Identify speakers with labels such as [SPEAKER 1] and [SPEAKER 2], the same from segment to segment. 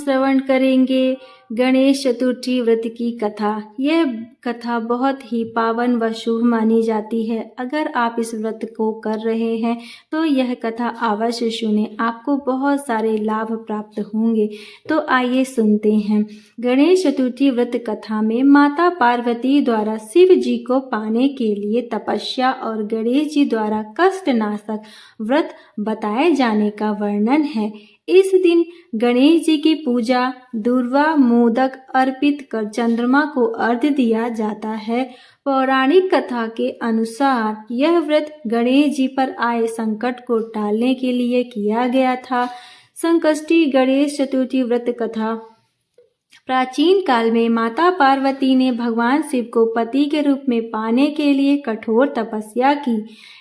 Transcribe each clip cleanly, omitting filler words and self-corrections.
[SPEAKER 1] श्रवण करेंगे गणेश चतुर्थी व्रत की कथा। यह कथा बहुत ही पावन व शुभ मानी जाती है। अगर आप इस व्रत को कर रहे हैं तो यह कथा अवश्य सुने, आपको बहुत सारे लाभ प्राप्त होंगे। तो आइए सुनते हैं। गणेश चतुर्थी व्रत कथा में माता पार्वती द्वारा शिव जी को पाने के लिए तपस्या और गणेश जी द्वारा कष्टनाशक व्रत बताए जाने का वर्णन है। इस दिन गणेश जी की पूजा दूर्वा मोदक अर्पित कर चंद्रमा को अर्घ्य दिया जाता है। पौराणिक कथा के अनुसार यह व्रत गणेश जी पर आए संकट को टालने के लिए किया गया था। संकष्टी गणेश चतुर्थी व्रत कथा। प्राचीन काल में माता पार्वती ने भगवान शिव को पति के रूप में पाने के लिए कठोर तपस्या की,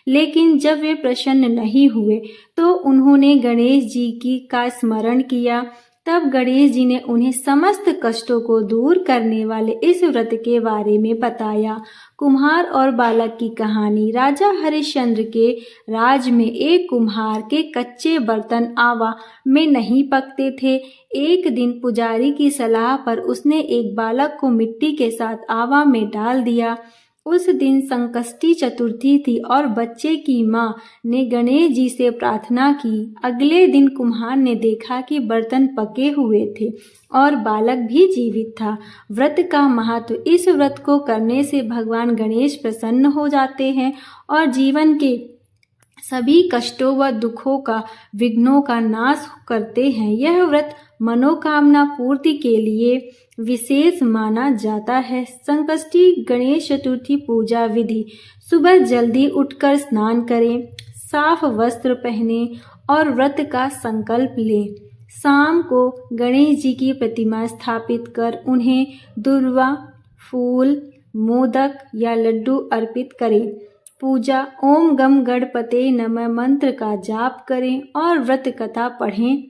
[SPEAKER 1] लेकिन जब वे प्रसन्न नहीं हुए तो उन्होंने गणेश जी का स्मरण किया। तब गणेश जी ने उन्हें समस्त कष्टों को दूर करने वाले इस व्रत के बारे में बताया। कुम्हार और बालक की कहानी। राजा हरिश्चंद्र के राज में एक कुम्हार के कच्चे बर्तन आवा में नहीं पकते थे। एक दिन पुजारी की सलाह पर उसने एक बालक को मिट्टी के साथ आवा में डाल दिया। उस दिन संकष्टी चतुर्थी थी और बच्चे की माँ ने गणेश जी से प्रार्थना की। अगले दिन कुम्हार ने देखा कि बर्तन पके हुए थे और बालक भी जीवित था। व्रत का महत्व। इस व्रत को करने से भगवान गणेश प्रसन्न हो जाते हैं और जीवन के सभी कष्टों व दुखों का विघ्नों का नाश करते हैं। यह व्रत मनोकामना पूर्ति के लिए विशेष माना जाता है। संकष्टी गणेश चतुर्थी पूजा विधि। सुबह जल्दी उठकर स्नान करें, साफ वस्त्र पहने और व्रत का संकल्प लें। शाम को गणेश जी की प्रतिमा स्थापित कर उन्हें दूर्वा, फूल, मोदक या लड्डू अर्पित करें। पूजा। ओम गम गणपते नमः मंत्र का जाप करें और व्रत कथा पढ़ें।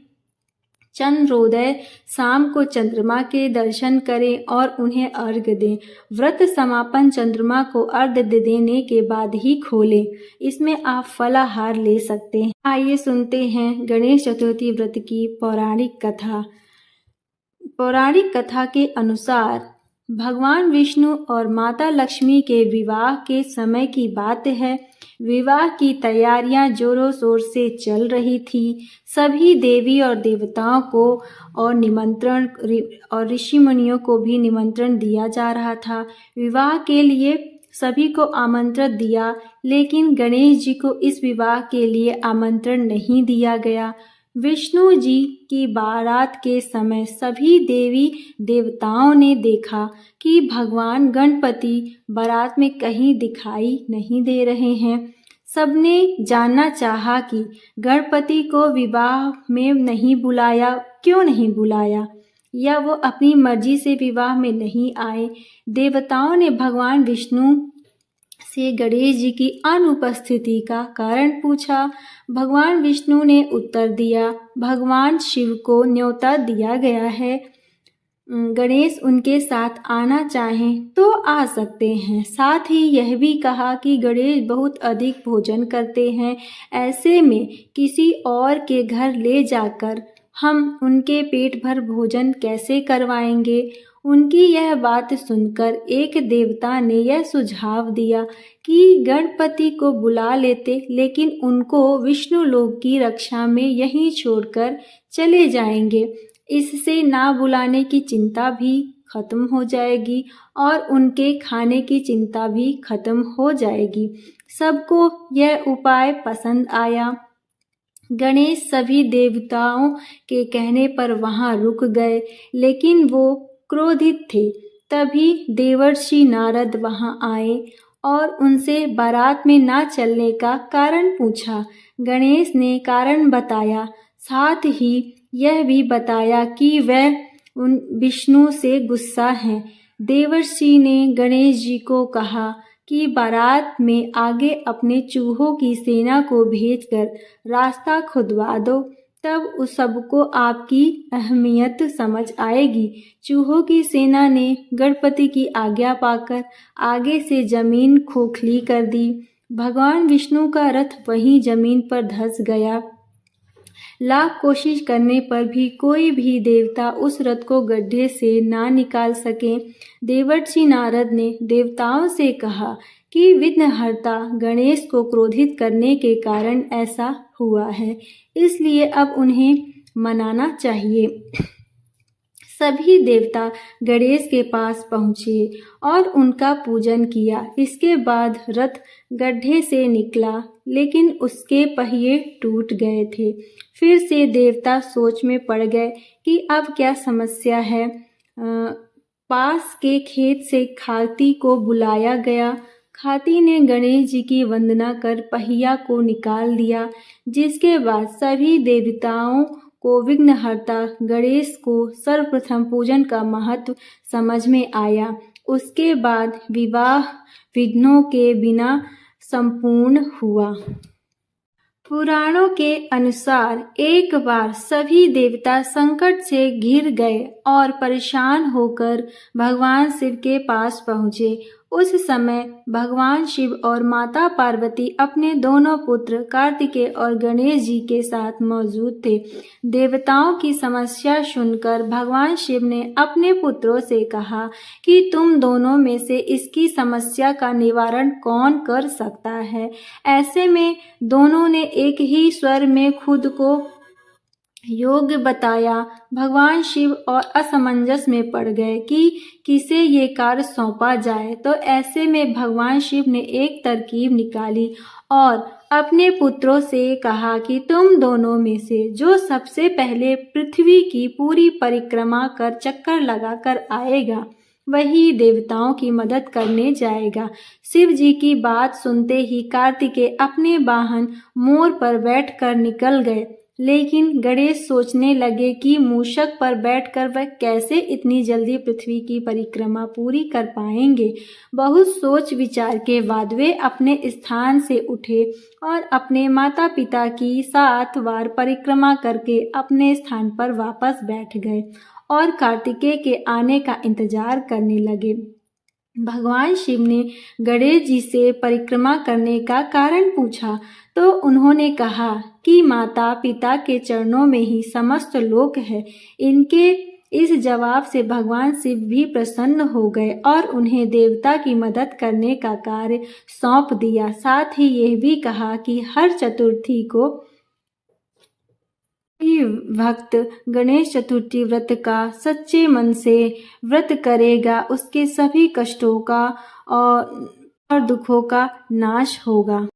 [SPEAKER 1] चंद्रोदय। शाम को चंद्रमा के दर्शन करें और उन्हें अर्घ्य दें। व्रत समापन चंद्रमा को अर्घ्य देने के बाद ही खोलें। इसमें आप फलाहार ले सकते हैं। आइए सुनते हैं गणेश चतुर्थी व्रत की पौराणिक कथा। पौराणिक कथा के अनुसार भगवान विष्णु और माता लक्ष्मी के विवाह के समय की बात है। विवाह की तैयारियां जोरों शोर से चल रही थी। सभी देवी और देवताओं को और ऋषि मुनियों को भी निमंत्रण दिया जा रहा था। विवाह के लिए सभी को आमंत्रण दिया, लेकिन गणेश जी को इस विवाह के लिए आमंत्रण नहीं दिया गया। विष्णु जी की बारात के समय सभी देवी देवताओं ने देखा कि भगवान गणपति बारात में कहीं दिखाई नहीं दे रहे हैं। सबने जानना चाहा कि गणपति को विवाह में नहीं बुलाया, क्यों नहीं बुलाया, या वो अपनी मर्जी से विवाह में नहीं आए। देवताओं ने भगवान विष्णु से गणेश जी की अनुपस्थिति का कारण पूछा। भगवान विष्णु ने उत्तर दिया, भगवान शिव को न्योता दिया गया है। गणेश उनके साथ आना चाहें तो आ सकते हैं। साथ ही यह भी कहा कि गणेश बहुत अधिक भोजन करते हैं, ऐसे में किसी और के घर ले जाकर हम उनके पेट भर भोजन कैसे करवाएंगे। उनकी यह बात सुनकर एक देवता ने यह सुझाव दिया कि गणपति को बुला लेते, लेकिन उनको विष्णु लोक की रक्षा में यहीं छोड़कर चले जाएंगे। इससे ना बुलाने की चिंता भी खत्म हो जाएगी और उनके खाने की चिंता भी खत्म हो जाएगी। सबको यह उपाय पसंद आया। गणेश सभी देवताओं के कहने पर वहां रुक गए, लेकिन वो क्रोधित थे। तभी देवर्षि नारद वहां आए और उनसे बारात में ना चलने का कारण पूछा। गणेश ने कारण बताया, साथ ही यह भी बताया कि वह उन विष्णु से गुस्सा हैं। देवर्षि ने गणेश जी को कहा कि बारात में आगे अपने चूहों की सेना को भेजकर रास्ता खुदवा दो, तब उस सबको आपकी अहमियत समझ आएगी। चूहों की सेना ने गणपति की आज्ञा पाकर आगे से जमीन खोखली कर दी। भगवान विष्णु का रथ वहीं जमीन पर धंस गया। लाख कोशिश करने पर भी कोई भी देवता उस रथ को गड्ढे से ना निकाल सके। देवर्षि नारद ने देवताओं से कहा कि विघ्नहर्ता गणेश को क्रोधित करने के कारण ऐसा हुआ है, इसलिए अब उन्हें मनाना चाहिए। सभी देवता गणेश के पास पहुँचे और उनका पूजन किया। इसके बाद रथ गड्ढे से निकला, लेकिन उसके पहिए टूट गए थे। फिर से देवता सोच में पड़ गए कि अब क्या समस्या है। पास के खेत से खाती को बुलाया गया। खाती ने गणेश जी की वंदना कर पहिया को निकाल दिया, जिसके बाद सभी देवताओं को विघ्नहर्ता गणेश को सर्वप्रथम पूजन का महत्व समझ में आया। उसके बाद विवाह विघ्नों के बिना संपूर्ण हुआ। पुराणों के अनुसार एक बार सभी देवता संकट से घिर गए और परेशान होकर भगवान शिव के पास पहुँचे। उस समय भगवान शिव और माता पार्वती अपने दोनों पुत्र कार्तिकेय और गणेश जी के साथ मौजूद थे। देवताओं की समस्या सुनकर भगवान शिव ने अपने पुत्रों से कहा कि तुम दोनों में से इसकी समस्या का निवारण कौन कर सकता है। ऐसे में दोनों ने एक ही स्वर में खुद को योग्य बताया। भगवान शिव और असमंजस में पड़ गए कि किसे ये कार्य सौंपा जाए। तो ऐसे में भगवान शिव ने एक तरकीब निकाली और अपने पुत्रों से कहा कि तुम दोनों में से जो सबसे पहले पृथ्वी की पूरी परिक्रमा कर चक्कर लगाकर आएगा, वही देवताओं की मदद करने जाएगा। शिव जी की बात सुनते ही कार्तिकेय अपने वाहन मोर पर बैठकर निकल गए, लेकिन गणेश सोचने लगे कि मूषक पर बैठकर वह कैसे इतनी जल्दी पृथ्वी की परिक्रमा पूरी कर पाएंगे। बहुत सोच विचार के बाद वे अपने स्थान से उठे और अपने माता पिता की 7 बार परिक्रमा करके अपने स्थान पर वापस बैठ गए और कार्तिकेय के आने का इंतजार करने लगे। भगवान शिव ने गणेश जी से परिक्रमा करने का कारण पूछा तो उन्होंने कहा कि माता पिता के चरणों में ही समस्त लोक है। इनके इस जवाब से भगवान शिव भी प्रसन्न हो गए और उन्हें देवता की मदद करने का कार्य सौंप दिया। साथ ही यह भी कहा कि हर चतुर्थी को भक्त गणेश चतुर्थी व्रत का सच्चे मन से व्रत करेगा, उसके सभी कष्टों का और दुखों का नाश होगा।